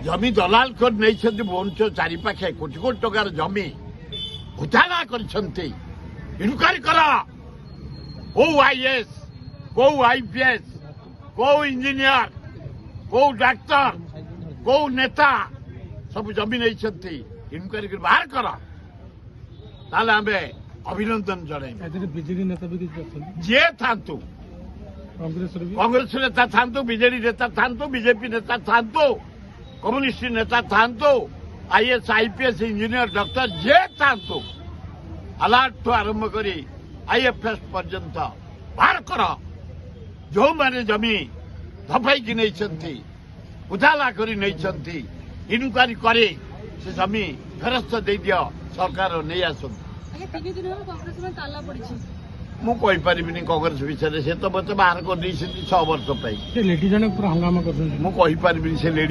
ଜମି ଦଲାଲ କରି ନେଇଛନ୍ତି ଭୁବନେଶ୍ୱର ଚାରିପାଖେ କୋଟି କୋଟି ଟଙ୍କାର ଜମି ଘୋଟାଲା କରିଛନ୍ତି। ଇନକ୍ୱାରି କର କୋଉ ଆଇଏଏସ୍ କୋଉ ଆଇପିଏସ୍ କୋଉ ଇଞ୍ଜିନିୟର କୋଉ ଡାକ୍ତର କୋଉ ନେତା ସବୁ ଜମି ନେଇଛନ୍ତି ଇନକ୍ୱାରି କରି ବାହାର କର, ତାହେଲେ ଆମେ ଅଭିନନ୍ଦନ ଜଣାଇବୁ। ବିଜେଡି ନେତା ବି କିଛି ଅଛନ୍ତି, ଯିଏ ଥାନ୍ତୁ, କଂଗ୍ରେସ ନେତା ଥାନ୍ତୁ, ବିଜେଡି ନେତା ଥାନ୍ତୁ, ବିଜେପି ନେତା ଥାନ୍ତୁ, କମ୍ୟୁନିଷ୍ଟ ନେତା ଥାନ୍ତୁ, ଆଇଏଏସ୍ ଆଇପିଏସ୍ ଇଞ୍ଜିନିୟର ଡକ୍ଟର ଯିଏ ଥାନ୍ତୁ, ଆଲାର୍ଟଠୁ ଆରମ୍ଭ କରି ଆଇଏଫ୍ଏସ୍ ପର୍ଯ୍ୟନ୍ତ ବାହାର କର। ଯେଉଁମାନେ ଜମି ଧପାଇକି ନେଇଛନ୍ତି, ଉଜାଲା କରି ନେଇଛନ୍ତି, ଇନକ୍ୱାରି କରି ସେ ଜମି ଫେରସ୍ତ ଦେଇଦିଅ, ସରକାର ନେଇ ଆସନ୍ତୁ। ମୁଁ କହିପାରିବିନି କଂଗ୍ରେସ ବିଷୟରେ, ସେ ତ ମୋତେ ବାହାର କରିଦେଇଛନ୍ତି 6 ବର୍ଷ ପାଇଁ। ଲେଡି ଜଣେ ପୁରା ହଙ୍ଗାମା କରୁଛନ୍ତି। ମୁଁ କହିପାରିବିନି ସେ ଲେଡି